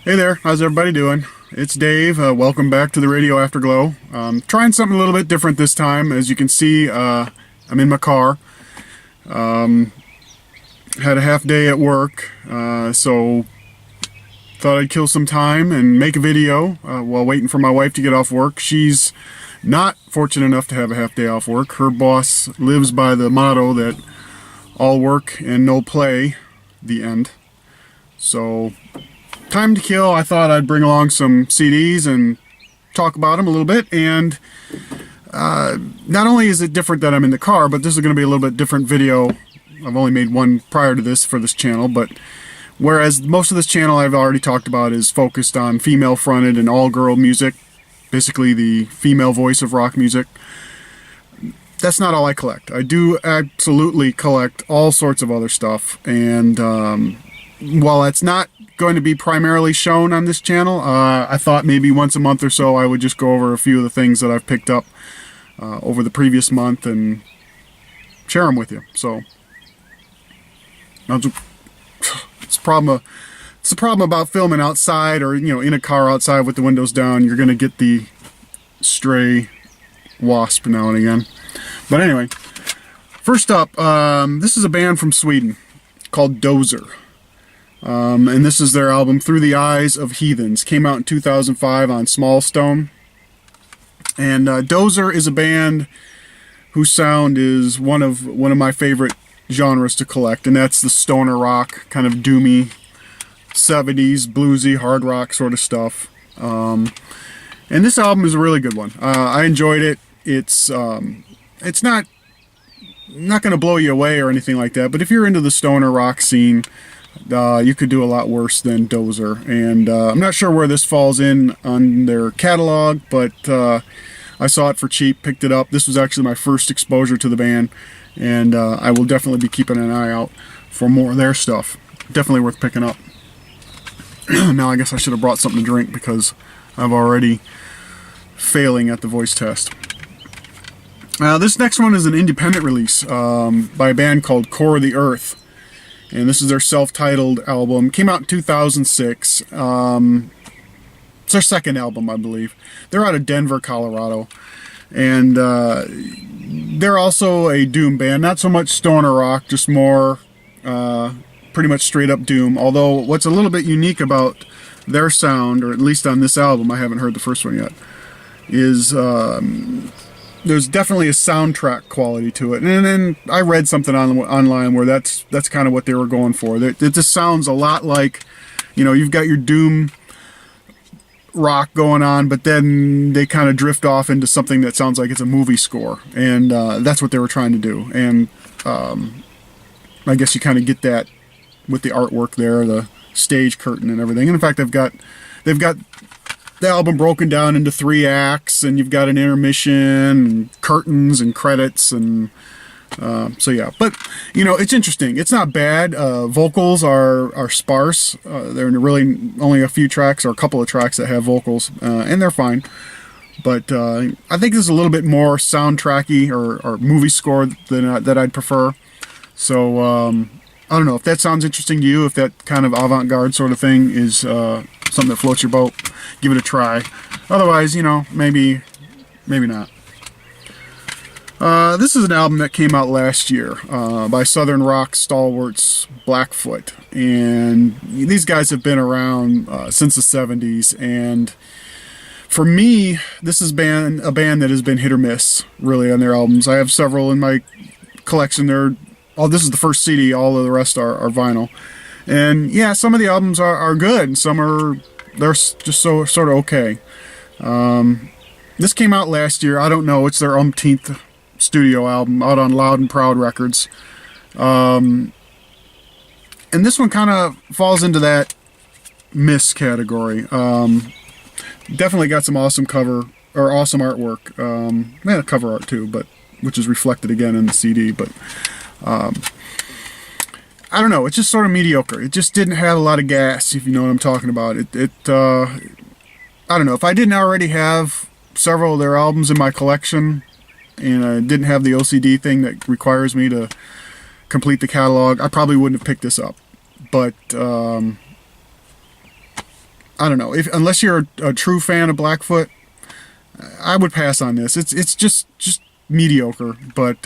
Hey there, how's everybody doing? It's Dave. Welcome back to the Radio Afterglow. Trying something a little bit different this time. As you can see, I'm in my car. Had a half day at work, so thought I'd kill some time and make a video while waiting for my wife to get off work. She's not fortunate enough to have a half day off work. Her boss lives by the motto that all work and no play, the end. So time to kill. I thought I'd bring along some CDs and talk about them a little bit. And not only is it different that I'm in the car, but this is going to be a little bit different video. I've only made one prior to this for this channel, but whereas most of this channel I've already talked about is focused on female fronted and all girl music, basically the female voice of rock music. That's not all I collect. I do absolutely collect all sorts of other stuff, and while that's not going to be primarily shown on this channel, I thought maybe once a month or so I would just go over a few of the things that I've picked up over the previous month and share them with you. So it's a problem. It's a problem about filming outside, or in a car outside with the windows down. You're going to get the stray wasp now and again. But anyway, first up, this is a band from Sweden called Dozer. And this is their album Through the Eyes of Heathens. Came out in 2005 on Small Stone. And Dozer is a band whose sound is one of my favorite genres to collect, and that's the stoner rock, kind of doomy 70s bluesy hard rock sort of stuff. And this album is a really good one. I enjoyed it. It's not going to blow you away or anything like that, but if you're into the stoner rock scene, you could do a lot worse than Dozer. And I'm not sure where this falls in on their catalog, but I saw it for cheap, picked it up. This was actually my first exposure to the band, and I will definitely be keeping an eye out for more of their stuff. Definitely worth picking up. Now I guess I should have brought something to drink because I'm already failing at the voice test. This next one is an independent release by a band called Core of the Earth. And this is their self-titled album. Came out in 2006. It's their second album, I believe. They're out of Denver, Colorado. And they're also a doom band. Not so much stoner rock, just more pretty much straight-up doom. Although what's a little bit unique about their sound, or at least on this album, I haven't heard the first one yet, is there's definitely a soundtrack quality to it. And then I read something online where that's kind of what they were going for. It just sounds a lot like, you've got your doom rock going on, but then they kind of drift off into something that sounds like it's a movie score. And that's what they were trying to do. And I guess you kind of get that with the artwork there, the stage curtain and everything. And in fact, they've got the album broken down into 3 acts, and you've got an intermission, and curtains and credits, and so yeah. But it's interesting. It's not bad. Vocals are sparse. There are really only a few tracks, or a couple of tracks that have vocals, and they're fine. But I think this is a little bit more soundtracky or movie score than that I'd prefer. So I don't know if that sounds interesting to you. If that kind of avant-garde sort of thing is something that floats your boat, give it a try. Otherwise, maybe not. This is an album that came out last year by Southern rock stalwarts Blackfoot, and these guys have been around since the 70s. And for me, this has been a band that has been hit or miss, really, on their albums. I have several in my collection. This is the first CD. All of the rest are vinyl. And yeah, some of the albums are good, and some they're just sort of okay. This came out last year. I don't know. It's their umpteenth studio album out on Loud and Proud Records. And this one kind of falls into that Misc category. Definitely got some awesome awesome artwork. And cover art too, but which is reflected again in the CD. But I don't know, it's just sort of mediocre. It just didn't have a lot of gas, if you know what I'm talking about. I don't know, if I didn't already have several of their albums in my collection, and I didn't have the OCD thing that requires me to complete the catalog, I probably wouldn't have picked this up. But I I don't know, unless you're a true fan of Blackfoot, I would pass on this. It's just mediocre, but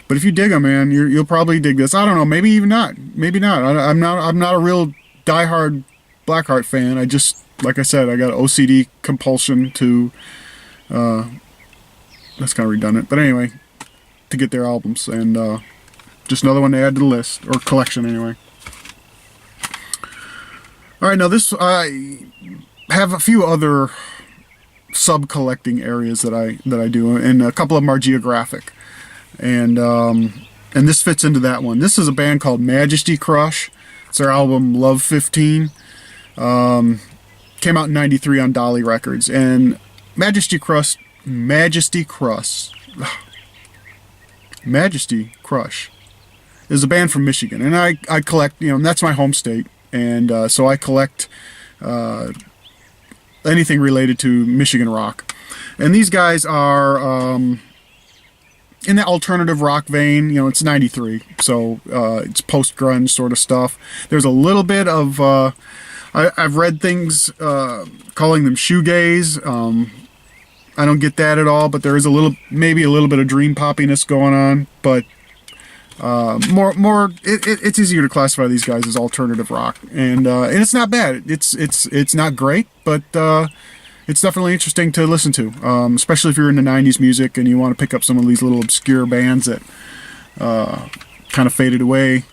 if you dig them, man, you'll probably dig this. I don't know, maybe even not, maybe not. I'm not a real diehard Blackheart fan. I just, like I said, I got OCD compulsion to, that's kind of redundant, but anyway, to get their albums, and just another one to add to the list, or collection anyway. Alright, now this, I have a few other sub-collecting areas that I do, and a couple of them are geographic. And this fits into that one. This is a band called Majesty Crush. It's their album Love 15. Came out in '93 on Dolly Records. And Majesty Crush is a band from Michigan. And I collect, you know, and that's my home state. And so I collect anything related to Michigan rock. And these guys are in the alternative rock vein. You know, it's '93, so it's post-grunge sort of stuff. There's a little bit of, I've read things calling them shoegaze. I don't get that at all, but there is maybe a little bit of dream poppiness going on, but it's easier to classify these guys as alternative rock, and it's not bad. It's not great, but it's definitely interesting to listen to, especially if you're into '90s music and you want to pick up some of these little obscure bands that kind of faded away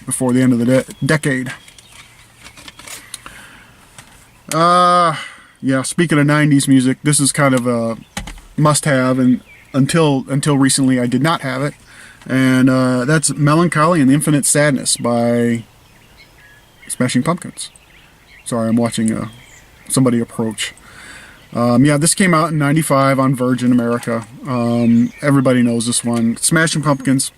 before the end of the decade. Yeah, speaking of '90s music, this is kind of a must-have, and until recently I did not have it. And that's Melancholy and the Infinite Sadness by Smashing Pumpkins. Sorry, I'm watching somebody approach. Yeah, this came out in '95 on Virgin America. Everybody knows this one. Smashing Pumpkins.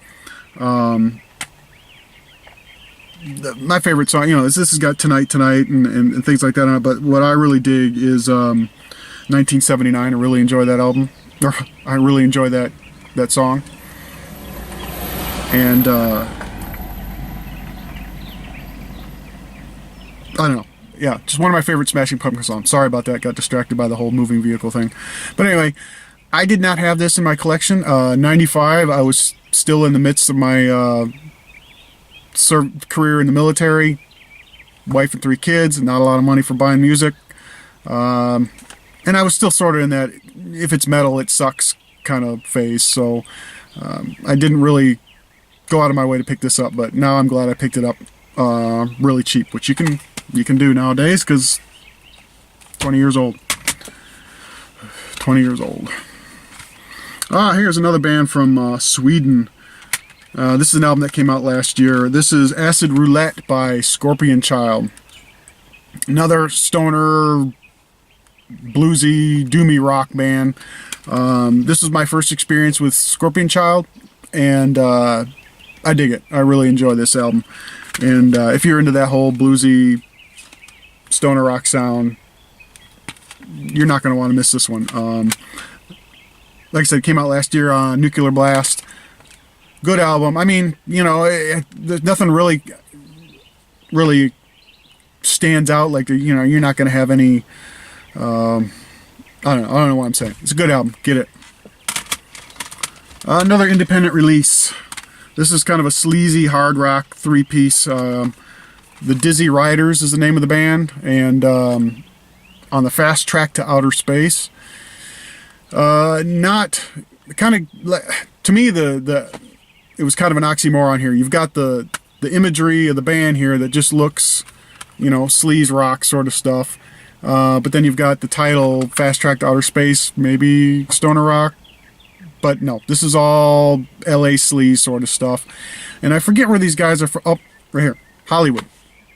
My favorite song, you know, this has got Tonight and things like that on it, but what I really dig is 1979. I really enjoy that album. Or I really enjoy that song. And I don't know. Yeah, just one of my favorite Smashing Pumpkins songs. Sorry about that. Got distracted by the whole moving vehicle thing. But anyway, I did not have this in my collection. '95, I was still in the midst of my career in the military. Wife and 3 kids, and not a lot of money for buying music. And I was still sort of in that if it's metal, it sucks kind of phase. So I didn't really go out of my way to pick this up, but now I'm glad I picked it up really cheap, which you can do nowadays, because 20 years old. 20 years old. Here's another band from Sweden. This is an album that came out last year. This is Acid Roulette by Scorpion Child. Another stoner, bluesy, doomy rock band. This was my first experience with Scorpion Child, and I dig it. I really enjoy this album. And if you're into that whole bluesy stoner rock sound, you're not going to want to miss this one. Like I said, it came out last year on Nuclear Blast. Good album. I mean, you know, there's nothing really stands out. Like, you know, you're not going to have any. I don't know what I'm saying. It's a good album. Get it. Another independent release. This is kind of a sleazy hard rock 3-piece. The Dizzy Riders is the name of the band, and on the Fast Track to Outer Space. Not kind of, to me, it was kind of an oxymoron here. You've got the imagery of the band here that just looks, you know, sleaze rock sort of stuff. But then you've got the title, Fast Track to Outer Space, maybe stoner rock. But no, this is all LA sleaze sort of stuff. And I forget where these guys are from. Oh, right here. Hollywood.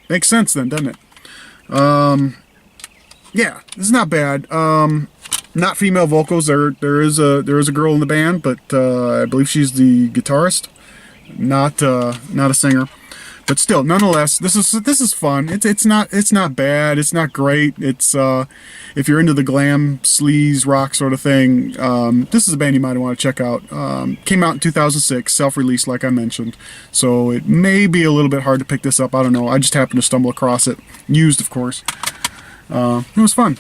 Makes sense then, doesn't it? Yeah, this is not bad. Not female vocals. There is a girl in the band, but I believe she's the guitarist, not a singer. But still, nonetheless, this is fun. It's not bad. It's not great. It's if you're into the glam sleaze rock sort of thing, this is a band you might want to check out. Came out in 2006, self-released, like I mentioned. So it may be a little bit hard to pick this up. I don't know. I just happened to stumble across it, used, of course. It was fun.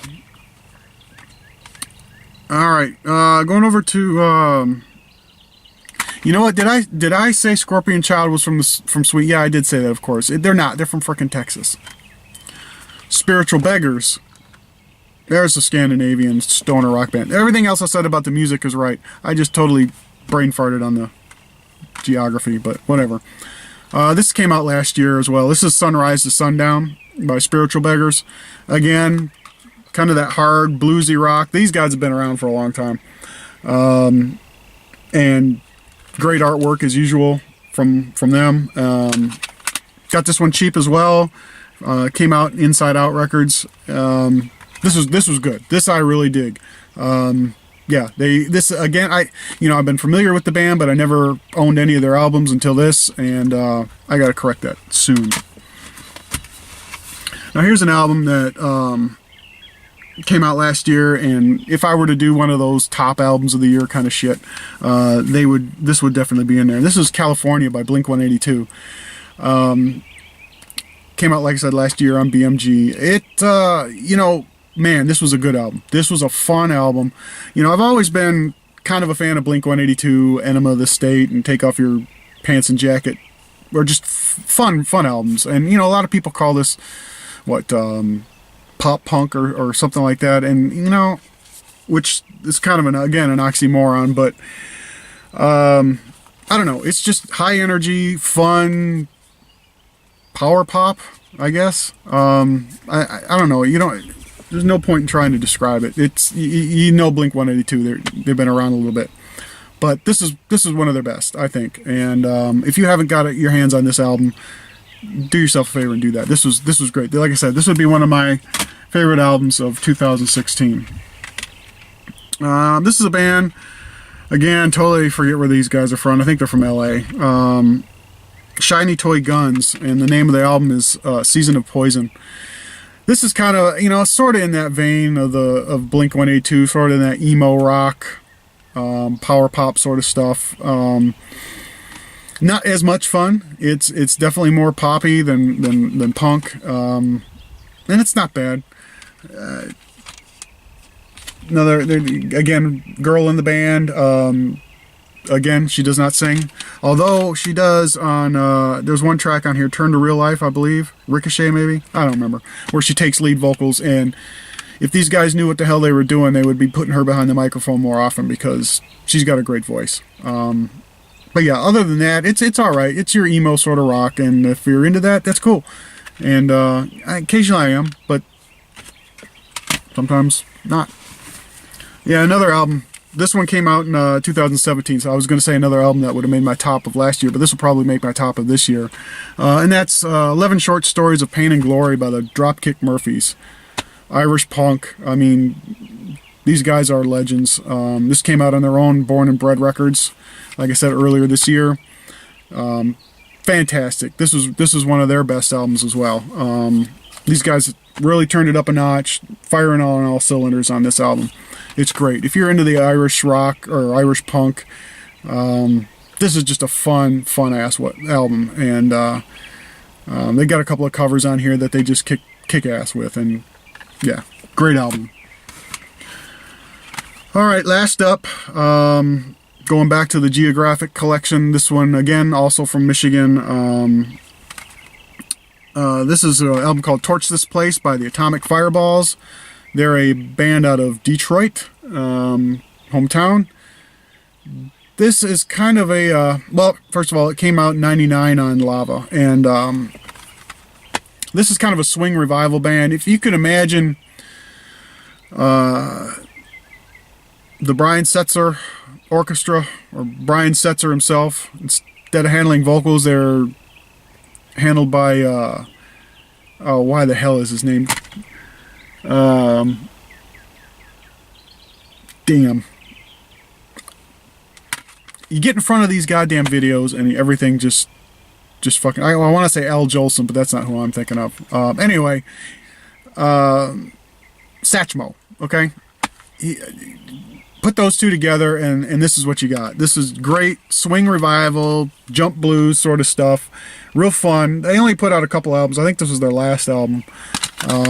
All right, going over to you know what? Did I say Scorpion Child was from Sweet? Yeah, I did say that. Of course, they're not. They're from frickin' Texas. Spiritual Beggars. There's a Scandinavian stoner rock band. Everything else I said about the music is right. I just totally brain farted on the geography, but whatever. This came out last year as well. This is Sunrise to Sundown by Spiritual Beggars. Again, kind of that hard bluesy rock. These guys have been around for a long time. And great artwork as usual from them. Got this one cheap as well. Came out Inside Out Records. This was good. This I really dig. Yeah, this again. I've been familiar with the band, but I never owned any of their albums until this, and I got to correct that soon. Now here's an album that came out last year, and if I were to do one of those top albums of the year kind of shit, this would definitely be in there. This is California by Blink-182. Came out, like I said, last year on BMG. Man, this was a good album. This was a fun album. I've always been kind of a fan of Blink-182, Enema of the State, and Take Off Your Pants and Jacket. Or just fun albums. And, a lot of people call this, pop punk or something like that. And, which is kind of, an oxymoron. But, I don't know. It's just high energy, fun, power pop, I guess. I don't know. There's no point in trying to describe it. It's Blink-182. They've been around a little bit, but this is one of their best, I think. And if you haven't got your hands on this album, do yourself a favor and do that. This was great. Like I said, this would be one of my favorite albums of 2016. This is a band. Again, totally forget where these guys are from. I think they're from LA. Shiny Toy Guns, and the name of the album is Season of Poison. This is kind of, sort of in that vein of Blink-182, sort of in that emo rock, power pop sort of stuff. Not as much fun. It's definitely more poppy than punk, and it's not bad. Again, girl in the band. Again, she does not sing, although she does on, there's one track on here, Turn to Real Life, I believe, Ricochet maybe, I don't remember, where she takes lead vocals, and if these guys knew what the hell they were doing, they would be putting her behind the microphone more often, because she's got a great voice. But yeah, other than that, it's alright. It's your emo sort of rock, and if you're into that, that's cool. And occasionally I am, but sometimes not. Yeah, another album. This one came out in 2017, so I was going to say another album that would have made my top of last year, but this will probably make my top of this year. And that's 11 Short Stories of Pain and Glory by the Dropkick Murphys. Irish punk. I mean, these guys are legends. This came out on their own Born and Bred Records, like I said earlier this year. Fantastic. This is one of their best albums as well. These guys really turned it up a notch, firing on all cylinders on this album. It's great. If you're into the Irish rock or Irish punk, this is just a fun ass album. And they got a couple of covers on here that they just kick ass with. And yeah, great album. All right, last up, going back to the Geographic Collection. This one again, also from Michigan. This is an album called Torch This Place by the Atomic Fireballs. They're a band out of Detroit, hometown. This is kind of a, well, first of all, it came out in '99 on Lava. And this is kind of a swing revival band. If you could imagine the Brian Setzer Orchestra, or Brian Setzer himself, instead of handling vocals, they're handled by, oh, why the hell is his name? Damn. You get in front of these goddamn videos and everything just fucking, I want to say Al Jolson, but that's not who I'm thinking of. Anyway, Satchmo, okay? Put those two together and this is what you got. This is great swing revival, jump blues sort of stuff. Real fun. They only put out a couple albums. I think this was their last album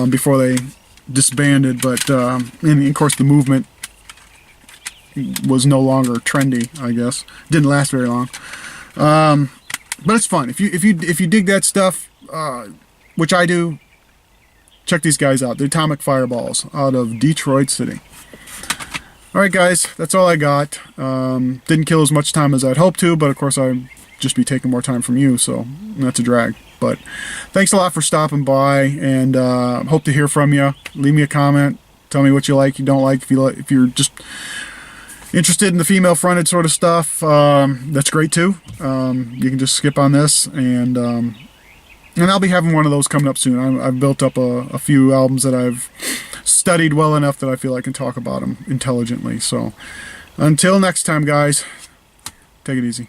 before they disbanded, but and of course the movement was no longer trendy, I guess. Didn't last very long. But it's fun. If you dig that stuff, which I do, check these guys out. The Atomic Fireballs out of Detroit City. Alright guys, that's all I got. Didn't kill as much time as I'd hoped to, but of course I'd just be taking more time from you, so that's a drag. But thanks a lot for stopping by, and hope to hear from you. Leave me a comment. Tell me what you like, you don't like. If you're just interested in the female fronted sort of stuff, that's great too. You can just skip on this, and I'll be having one of those coming up soon. I've built up a few albums that I've studied well enough that I feel I can talk about them intelligently. So until next time, guys, take it easy.